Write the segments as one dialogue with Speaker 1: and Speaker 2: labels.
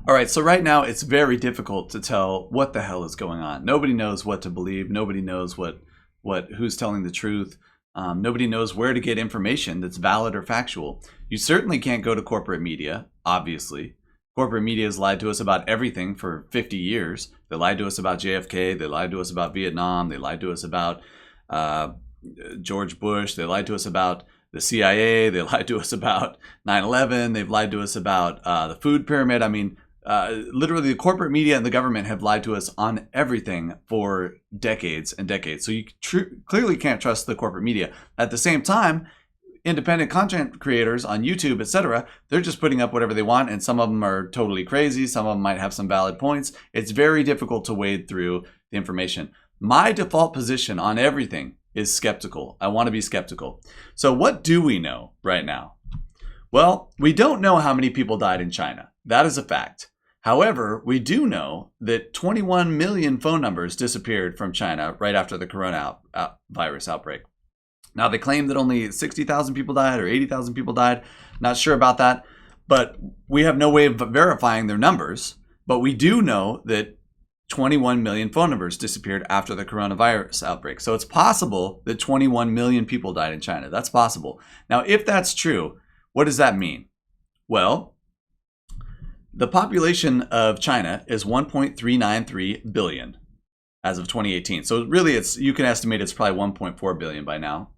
Speaker 1: All right, so right now it's very difficult to tell what the hell is going on. Nobody knows what to believe. Nobody knows what who's telling the truth. Nobody knows where to get information that's valid or factual. You certainly can't go to corporate media, obviously. Corporate media has lied to us about everything for 50 years. They lied to us about JFK. They lied to us about Vietnam. They lied to us about George Bush. They lied to us about the CIA. They lied to us about 9/11. They've lied to us about the food pyramid. I mean, literally the corporate media and the government have lied to us on everything for decades and decades. So you clearly can't trust the corporate media. At the same time, independent content creators on YouTube, etc., they're just putting up whatever they want, and some of them are totally crazy. Some of them might have some valid points. It's very difficult to wade through the information. My default position on everything is skeptical. I want to be skeptical. So what do we know right now? Well, we don't know how many people died in China. That is a fact. However, we do know that 21 million phone numbers disappeared from China right after the coronavirus outbreak. Now, they claim that only 60,000 people died or 80,000 people died. Not sure about that, but we have no way of verifying their numbers. But we do know that 21 million phone numbers disappeared after the coronavirus outbreak. So it's possible that 21 million people died in China. That's possible. Now, if that's true, what does that mean? Well, the population of China is 1.393 billion as of 2018. So really, you can estimate it's probably 1.4 billion by now.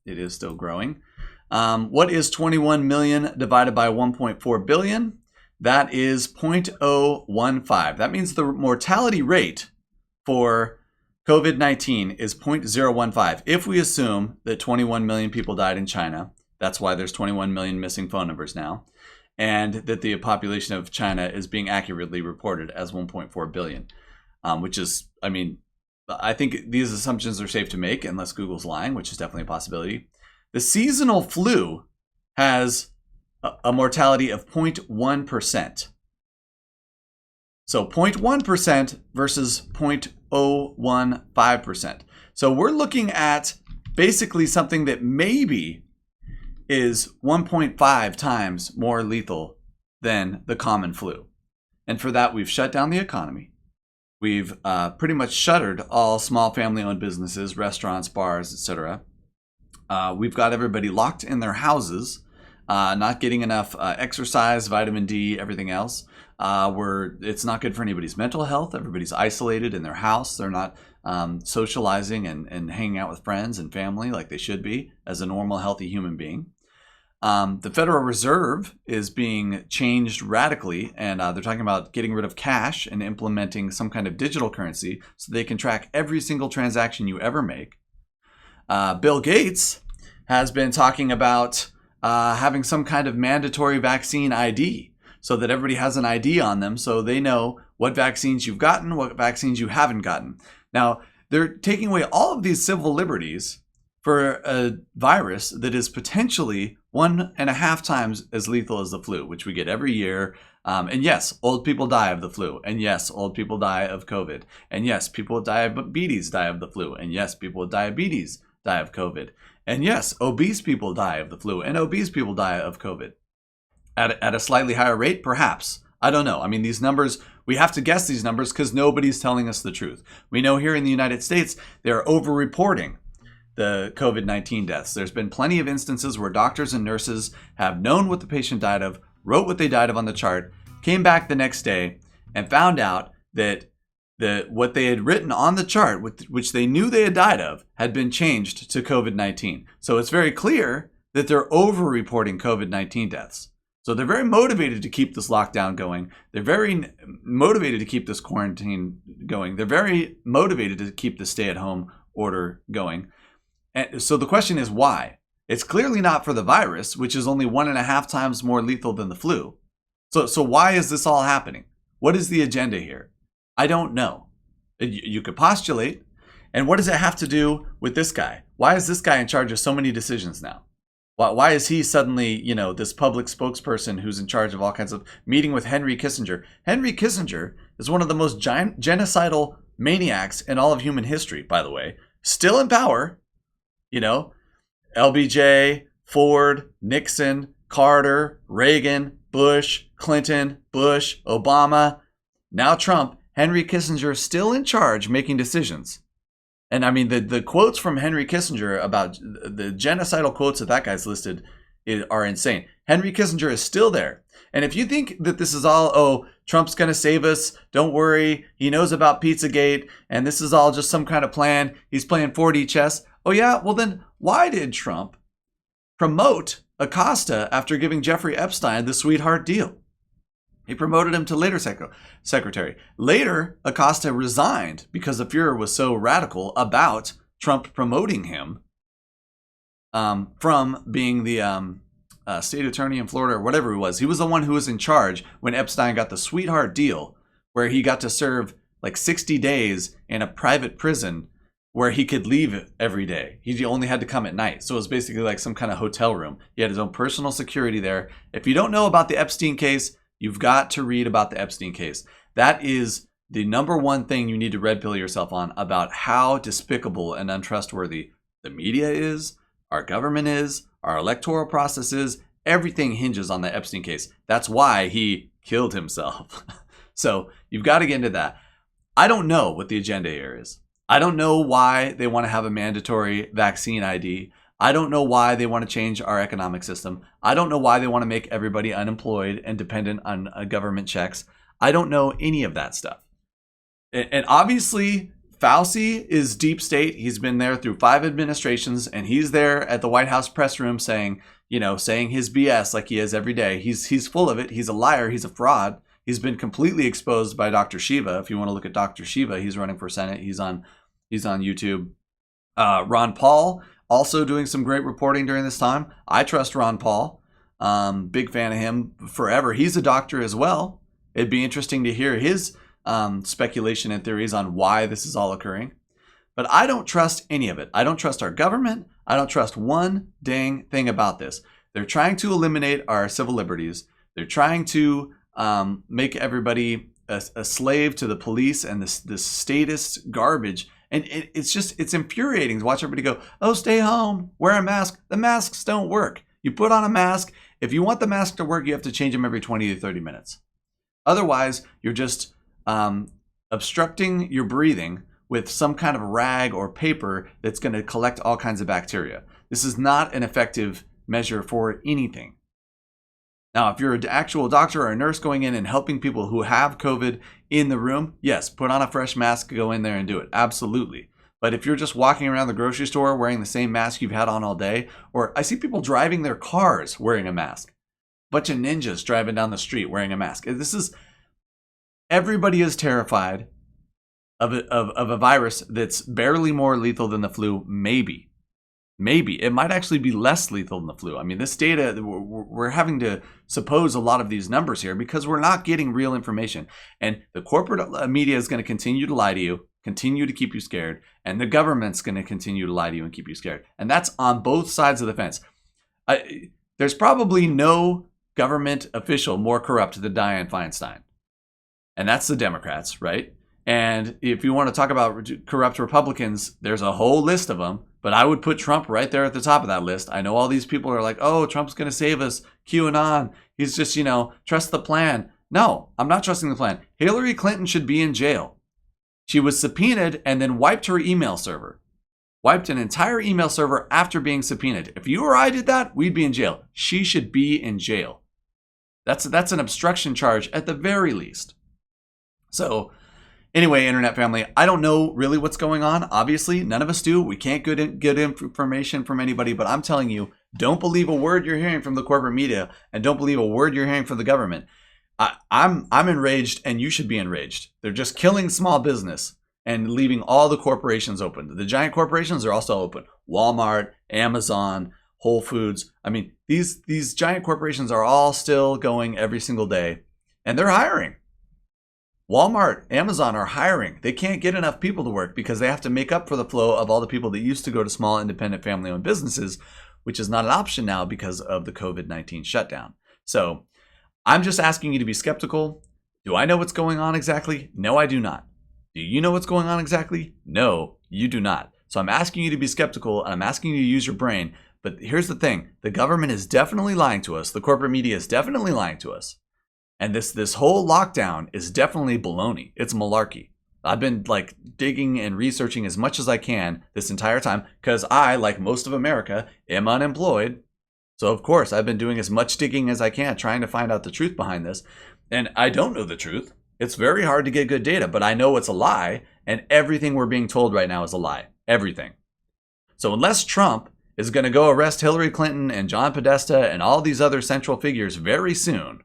Speaker 1: It is still growing. What is 21 million divided by 1.4 billion? That is 0.015. That means the mortality rate for COVID-19 is 0.015. If we assume that 21 million people died in China, that's why there's 21 million missing phone numbers now, and that the population of China is being accurately reported as 1.4 billion, which is, I mean, I think these assumptions are safe to make unless Google's lying, which is definitely a possibility. The seasonal flu has a mortality of 0.1%. So 0.1% versus 0.015%. So we're looking at basically something that maybe is 1.5 times more lethal than the common flu. And for that, we've shut down the economy. We've pretty much shuttered all small family-owned businesses, restaurants, bars, etc. We've got everybody locked in their houses, not getting enough exercise, vitamin D, everything else. It's not good for anybody's mental health. Everybody's isolated in their house. They're not socializing and hanging out with friends and family like they should be as a normal, healthy human being. The Federal Reserve is being changed radically, and they're talking about getting rid of cash and implementing some kind of digital currency so they can track every single transaction you ever make. Bill Gates has been talking about having some kind of mandatory vaccine ID so that everybody has an ID on them so they know what vaccines you've gotten, what vaccines you haven't gotten. Now, they're taking away all of these civil liberties for a virus that is potentially 1.5 times as lethal as the flu, which we get every year. And yes, old people die of the flu. And yes, old people die of COVID. And yes, people with diabetes die of the flu. And yes, people with diabetes die of COVID. And yes, obese people die of the flu. And obese people die of COVID. At a slightly higher rate, perhaps. I don't know. I mean, these numbers, we have to guess these numbers because nobody's telling us the truth. We know here in the United States, they're over-reporting the COVID-19 deaths. There's been plenty of instances where doctors and nurses have known what the patient died of, wrote what they died of on the chart, came back the next day, and found out that what they had written on the chart, which they knew they had died of, had been changed to COVID-19. So it's very clear that they're over-reporting COVID-19 deaths. So they're very motivated to keep this lockdown going. They're very motivated to keep this quarantine going. They're very motivated to keep the stay-at-home order going. And so the question is why? It's clearly not for the virus, which is only 1.5 times more lethal than the flu. So why is this all happening? What is the agenda here? I don't know. You could postulate. And what does it have to do with this guy? Why is this guy in charge of so many decisions now? Why is he suddenly, this public spokesperson who's in charge of all kinds of meeting with Henry Kissinger? Henry Kissinger is one of the most genocidal maniacs in all of human history, by the way. Still in power. LBJ, Ford, Nixon, Carter, Reagan, Bush, Clinton, Bush, Obama, now Trump. Henry Kissinger is still in charge making decisions. And I mean, the quotes from Henry Kissinger about the genocidal quotes that guy's listed are insane. Henry Kissinger is still there. And if you think that this is all, oh, Trump's going to save us, don't worry, he knows about Pizzagate, and this is all just some kind of plan, he's playing 4D chess. Oh yeah, well then why did Trump promote Acosta after giving Jeffrey Epstein the sweetheart deal? He promoted him to later secretary. Later, Acosta resigned because the Fuhrer was so radical about Trump promoting him from being the state attorney in Florida or whatever he was. He was the one who was in charge when Epstein got the sweetheart deal where he got to serve like 60 days in a private prison where he could leave every day. He only had to come at night. So it was basically like some kind of hotel room. He had his own personal security there. If you don't know about the Epstein case, you've got to read about the Epstein case. That is the number one thing you need to red pill yourself on about how despicable and untrustworthy the media is, our government is, our electoral process is. Everything hinges on the Epstein case. That's why he killed himself. So you've got to get into that. I don't know what the agenda here is. I don't know why they want to have a mandatory vaccine ID. I don't know why they want to change our economic system. I don't know why they want to make everybody unemployed and dependent on government checks. I don't know any of that stuff. And obviously, Fauci is deep state. He's been there through 5 administrations, and he's there at the White House press room saying his BS like he is every day. He's full of it. He's a liar. He's a fraud. He's been completely exposed by Dr. Shiva. If you want to look at Dr. Shiva, he's running for Senate. He's on YouTube. Ron Paul also doing some great reporting during this time. I trust Ron Paul. Big fan of him forever. He's a doctor as well. It'd be interesting to hear his speculation and theories on why this is all occurring. But I don't trust any of it. I don't trust our government. I don't trust one dang thing about this. They're trying to eliminate our civil liberties. They're trying to make everybody a slave to the police and this statist garbage. And it's infuriating to watch everybody go, oh, stay home, wear a mask. The masks don't work. You put on a mask. If you want the mask to work, you have to change them every 20 to 30 minutes. Otherwise, you're just obstructing your breathing with some kind of rag or paper that's going to collect all kinds of bacteria. This is not an effective measure for anything. Now, if you're an actual doctor or a nurse going in and helping people who have COVID in the room, yes, put on a fresh mask, go in there and do it. Absolutely. But if you're just walking around the grocery store wearing the same mask you've had on all day, or I see people driving their cars wearing a mask, bunch of ninjas driving down the street wearing a mask. Everybody is terrified of a virus that's barely more lethal than the flu, maybe. Maybe. It might actually be less lethal than the flu. I mean, this data, we're having to suppose a lot of these numbers here because we're not getting real information. And the corporate media is going to continue to lie to you, continue to keep you scared, and the government's going to continue to lie to you and keep you scared. And that's on both sides of the fence. There's probably no government official more corrupt than Dianne Feinstein. And that's the Democrats, right? And if you want to talk about corrupt Republicans, there's a whole list of them. But I would put Trump right there at the top of that list. I know all these people are like, oh, Trump's going to save us. QAnon. He's just, trust the plan. No, I'm not trusting the plan. Hillary Clinton should be in jail. She was subpoenaed and then wiped her email server. Wiped an entire email server after being subpoenaed. If you or I did that, we'd be in jail. She should be in jail. That's an obstruction charge at the very least. So anyway, internet family, I don't know really what's going on. Obviously, none of us do. We can't get information from anybody, but I'm telling you, don't believe a word you're hearing from the corporate media and don't believe a word you're hearing from the government. I'm enraged and you should be enraged. They're just killing small business and leaving all the corporations open. The giant corporations are also open. Walmart, Amazon, Whole Foods. I mean, these giant corporations are all still going every single day and they're hiring. Walmart, Amazon are hiring. They can't get enough people to work because they have to make up for the flow of all the people that used to go to small, independent, family-owned businesses, which is not an option now because of the COVID-19 shutdown. So I'm just asking you to be skeptical. Do I know what's going on exactly? No, I do not. Do you know what's going on exactly? No, you do not. So I'm asking you to be skeptical and I'm asking you to use your brain, But here's the thing. The government is definitely lying to us. The corporate media is definitely lying to us. And this whole lockdown is definitely baloney. It's malarkey. I've been like digging and researching as much as I can this entire time because I, like most of America, am unemployed. So of course, I've been doing as much digging as I can, trying to find out the truth behind this. And I don't know the truth. It's very hard to get good data, but I know it's a lie. And everything we're being told right now is a lie. Everything. So unless Trump is going to go arrest Hillary Clinton and John Podesta and all these other central figures very soon,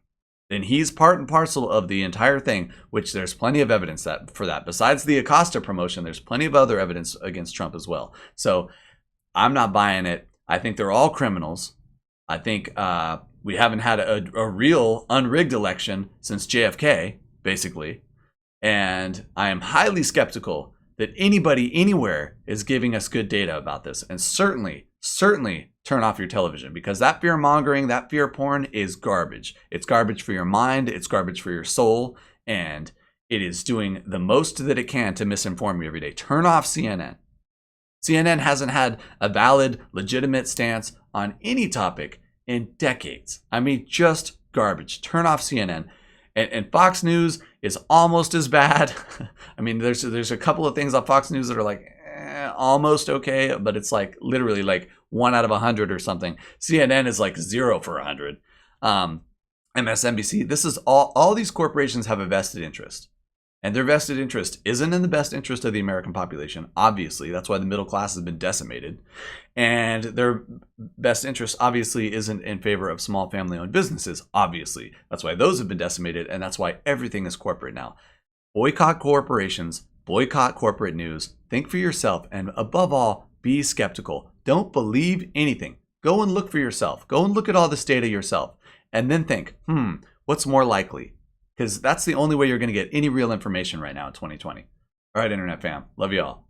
Speaker 1: then he's part and parcel of the entire thing, which there's plenty of evidence for that. Besides the Acosta promotion, there's plenty of other evidence against Trump as well. So I'm not buying it. I think they're all criminals. I think we haven't had a real unrigged election since JFK, basically. And I am highly skeptical that anybody anywhere is giving us good data about this. And certainly turn off your television, because that fear mongering, that fear porn is garbage. It's garbage for your mind. It's garbage for your soul. And it is doing the most that it can to misinform you every day. Turn off CNN. CNN hasn't had a valid, legitimate stance on any topic in decades. I mean, just garbage. Turn off CNN. And Fox News is almost as bad. I mean, there's a couple of things on Fox News that are like almost okay, but it's like literally like 1 out of 100 or something. CNN is like 0 for 100. MSNBC. This is all these corporations have a vested interest. And their vested interest isn't in the best interest of the American population, obviously. That's why the middle class has been decimated. And their best interest, obviously, isn't in favor of small family-owned businesses, obviously. That's why those have been decimated, and that's why everything is corporate now. Boycott corporations, boycott corporate news, think for yourself, and above all, be skeptical. Don't believe anything. Go and look for yourself. Go and look at all this data yourself, and then think, what's more likely? Because that's the only way you're going to get any real information right now in 2020. All right, Internet fam. Love you all.